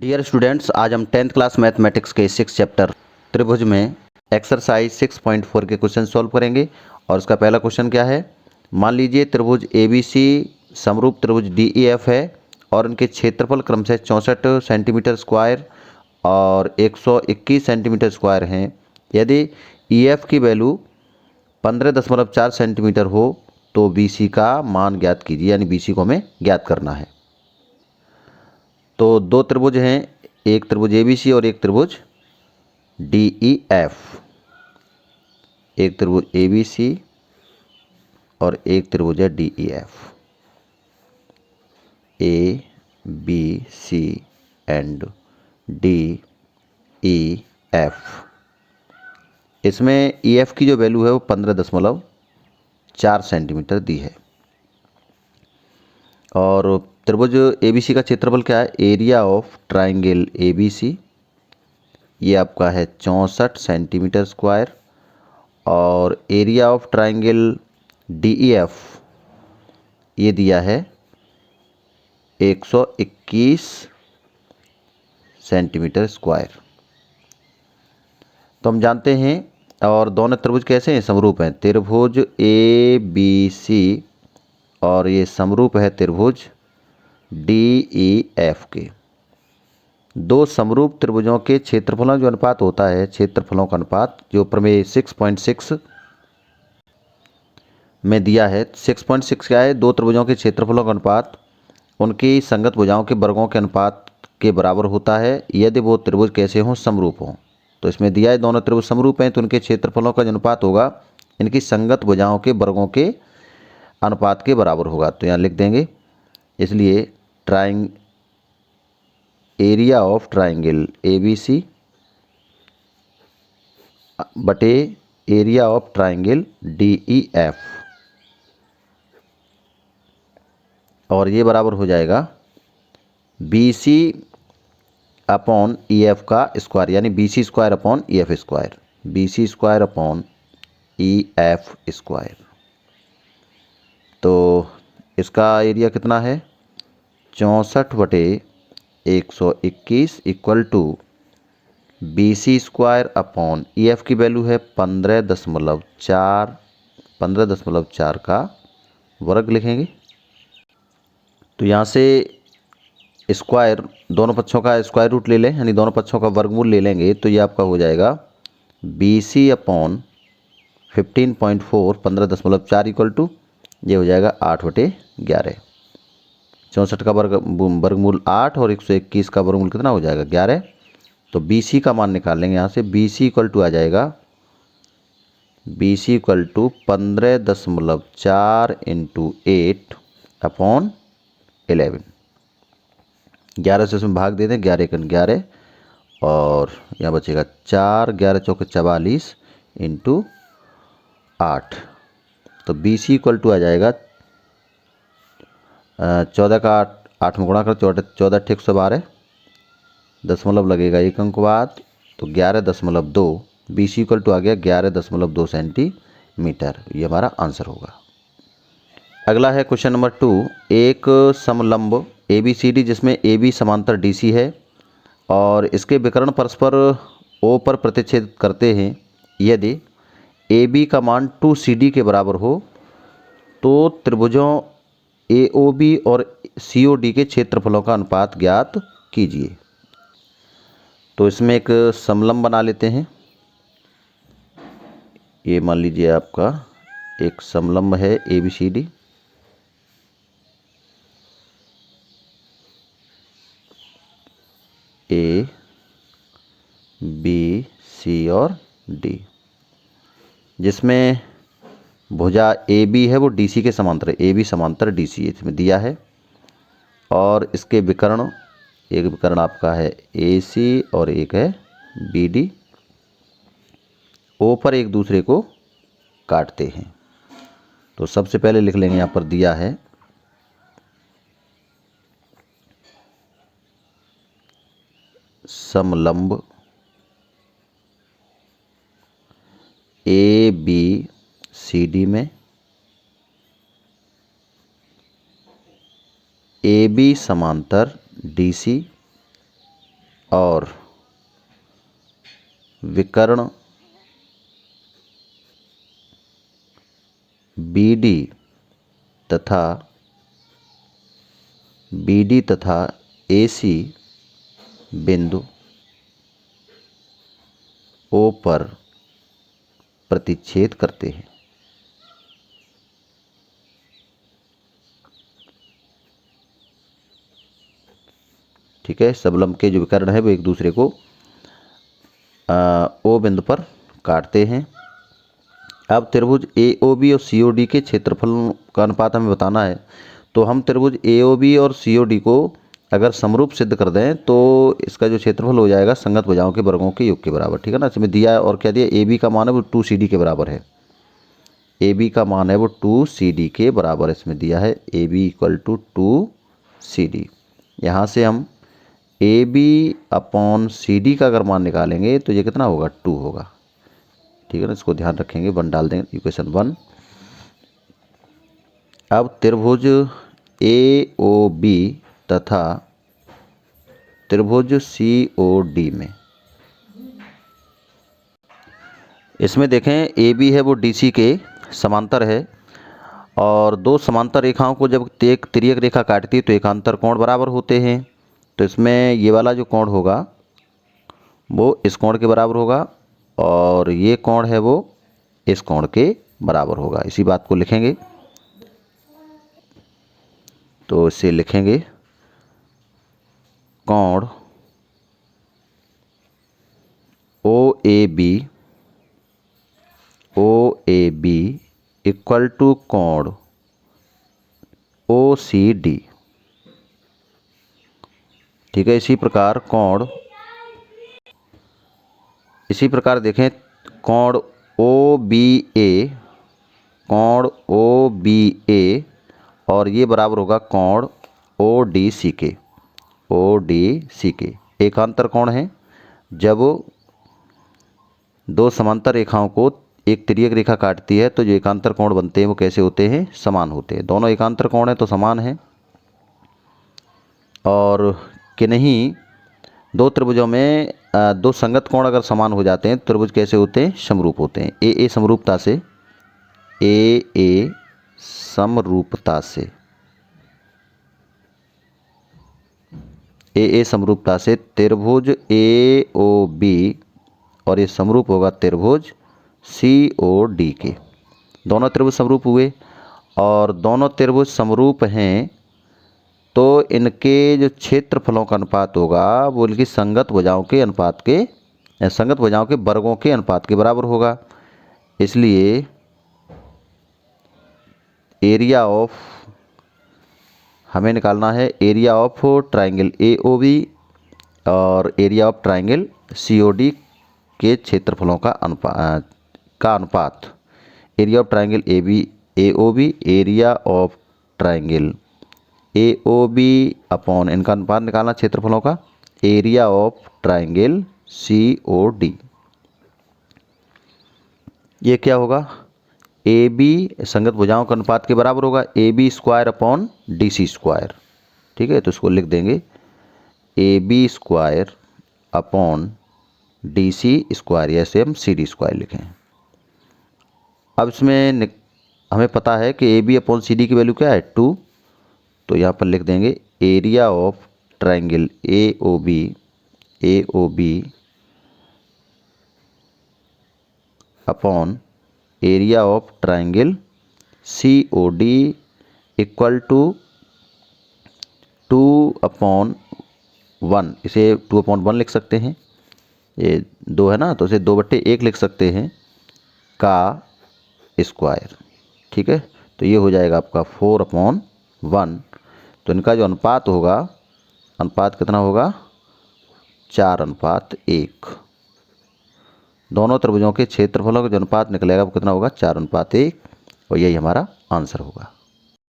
Dear students, आज हम 10th class mathematics के 6 चैप्टर त्रिभुज में एक्सरसाइज 6.4 के क्वेश्चन सॉल्व करेंगे। और उसका पहला क्वेश्चन क्या है। मान लीजिए त्रिभुज ABC समरूप त्रिभुज DEF है और उनके क्षेत्रफल क्रमशः 64 सेंटीमीटर स्क्वायर और 121 सेंटीमीटर स्क्वायर हैं। यदि EF की वैल्यू 15.4 सेंटीमीटर हो तो BC का मान ज्ञात कीजिए, यानी BC को हमें ज्ञात करना है। तो दो त्रिभुज हैं, एक त्रिभुज ABC और एक त्रिभुज DEF। एक त्रिभुज ABC और एक त्रिभुज है DEF। ABC and DEF। इसमें EF की जो वैल्यू है वो 15.4 सेंटीमीटर दी है। और त्रिभुज ABC का क्षेत्रफल क्या है। एरिया ऑफ ट्राइंगल ABC ये आपका है 64 सेंटीमीटर स्क्वायर और एरिया ऑफ ट्राइंगल DEF ये दिया है 121 सेंटीमीटर स्क्वायर। तो हम जानते हैं, और दोनों त्रिभुज कैसे हैं, समरूप हैं। त्रिभुज ABC और ये समरूप है त्रिभुज DEF के। दो समरूप त्रिभुजों के क्षेत्रफलों जो अनुपात होता है, क्षेत्रफलों का अनुपात जो प्रमेय 6.6 में दिया है। 6.6 क्या है, दो त्रिभुजों के क्षेत्रफलों का अनुपात उनकी संगत भुजाओं के वर्गों के अनुपात के बराबर होता है यदि वो त्रिभुज कैसे हों, समरूप हों। तो इसमें दिया है दोनों त्रिभुज समरूप हैं तो उनके क्षेत्रफलों का जो अनुपात होगा इनकी संगत भुजाओं के वर्गों के अनुपात के बराबर होगा। तो यहाँ लिख देंगे, इसलिए एरिया ऑफ ट्राइंगल ABC बटे एरिया ऑफ ट्राइंगल DEF, और ये बराबर हो जाएगा BC अपॉन EF का स्क्वायर, यानी BC square upon EF square. BC square upon EF square. तो इसका एरिया कितना है, 64/121 equal to BC square upon EF की वैल्यू है 15.4 का वर्ग लिखेंगे। तो यहाँ से स्क्वायर, दोनों पक्षों का स्क्वायर रूट ले लें, यानी दोनों पक्षों का वर्गमूल ले लेंगे तो ये आपका हो जाएगा BC अपॉन 15.4 15.4 इक्वल टू ये हो जाएगा 8/11। 64 का वर्गमूल 8 और 121 का वर्गमूल कितना हो जाएगा, 11। तो BC का मान निकाल लेंगे यहाँ से। BC इक्वल टू आ जाएगा BC equal to 15.4 into 8 upon 11। 11 से उसमें भाग दे दें, 11 × 11 और यहाँ बचेगा 4, 11 चौके 44 इंटू 8। तो BC इक्वल टू आ जाएगा 14 का 8 में गुणा कर 14 × 112, दशमलव लगेगा 1 अंक बाद, तो 11.2। BC इक्वल टू आ गया 11.2 सेंटीमीटर। ये हमारा आंसर होगा। अगला है क्वेश्चन नंबर 2। एक समलंब ABCD जिसमें AB समांतर DC है और इसके विकर्ण परस्पर O पर प्रतिच्छेद करते हैं। यदि AB का मान 2CD के बराबर हो तो त्रिभुजों AOB और COD के क्षेत्रफलों का अनुपात ज्ञात कीजिए। तो इसमें एक समलंब बना लेते हैं। ये मान लीजिए आपका एक समलंब है ABCD। A B C और D, जिसमें भुजा AB है वो DC के समांतर है। AB समांतर DC इसमें दिया है और इसके विकर्ण, एक विकर्ण आपका है AC और एक है BD। O पर एक दूसरे को काटते हैं। तो सबसे पहले लिख लेंगे, यहाँ पर दिया है समलंब ABCD में AB समांतर DC और विकर्ण BD तथा AC बिंदु O पर प्रतिच्छेद करते हैं। ठीक है, सबलंब के जो विकर्ण है वो एक दूसरे को O बिंदु पर काटते हैं। अब त्रिभुज AOB और COD के क्षेत्रफल का अनुपात हमें बताना है। तो हम त्रिभुज AOB और COD को अगर समरूप सिद्ध कर दें तो इसका जो क्षेत्रफल हो जाएगा संगत भुजाओं के वर्गों के योग के बराबर। ठीक है ना, इसमें दिया है और क्या दिया, AB का मान है वो 2CD के बराबर है। AB का मान है वो 2CD के बराबर इसमें दिया है, AB इक्वल टू 2CD। यहाँ से हम AB/CD का अगर मान निकालेंगे तो ये कितना होगा, 2 होगा। ठीक है ना, इसको ध्यान रखेंगे, 1 डाल देंगे, इक्वेशन 1। अब त्रिभुज AOB तथा त्रिभुज COD में, इसमें देखें AB है वो DC के समांतर है और दो समांतर रेखाओं को जब एक तिर्यक रेखा काटती है तो एकांतर कोण बराबर होते हैं। तो इसमें ये वाला जो कोण होगा वो इस कोण के बराबर होगा और ये कोण है वो इस कोण के बराबर होगा। इसी बात को लिखेंगे, तो इसे लिखेंगे कोण OAB इक्वल टू कोण OCD। ठीक है, इसी प्रकार देखें कोण OBA और ये बराबर होगा कोण ODC के। एकांतर कोण है, जब दो समांतर रेखाओं को एक तिर्यक रेखा काटती है तो जो एकांतर कोण बनते हैं वो कैसे होते हैं, समान होते हैं। दोनों एकांतर कोण है तो समान है। और कि नहीं, दो त्रिभुजों में दो संगत कोण अगर समान हो जाते हैं तो त्रिभुज कैसे होते हैं, समरूप होते हैं। AA समरूपता से त्रिभुज AOB और ये समरूप होगा त्रिभुज COD के। दोनों त्रिभुज समरूप हुए और दोनों त्रिभुज समरूप हैं तो इनके जो क्षेत्रफलों का अनुपात होगा वो इनकी संगत भुजाओं के वर्गों के अनुपात के बराबर होगा। इसलिए एरिया ऑफ हमें निकालना है, एरिया ऑफ ट्राइंगल AOB और एरिया ऑफ ट्राइंगल COD के क्षेत्रफलों का अनुपात। Area of triangle AOB, area of triangle AOB upon इनका अनुपात निकालना क्षेत्रफलों का, एरिया ऑफ ट्राइंगल COD। ये क्या होगा, AB संगत भुजाओं के अनुपात के बराबर होगा, AB square upon DC square. ठीक है, तो इसको लिख देंगे AB square upon DC square, ऐसे हम CD स्क्वायर लिखें। अब इसमें हमें पता है कि AB अपॉन CD की वैल्यू क्या है, 2। तो यहाँ पर लिख देंगे area of triangle AOB upon area of triangle COD equal to 2/1। इसे 2/1 लिख सकते हैं, ये 2 है ना, तो इसे 2/1 लिख सकते हैं का स्क्वायर। ठीक है, तो ये हो जाएगा आपका 4/1। तो इनका जो अनुपात होगा, अनुपात कितना होगा, 4:1। दोनों त्रिभुजों के क्षेत्रफलों का जो अनुपात निकलेगा वो कितना होगा, 4:1। और यही हमारा आंसर होगा।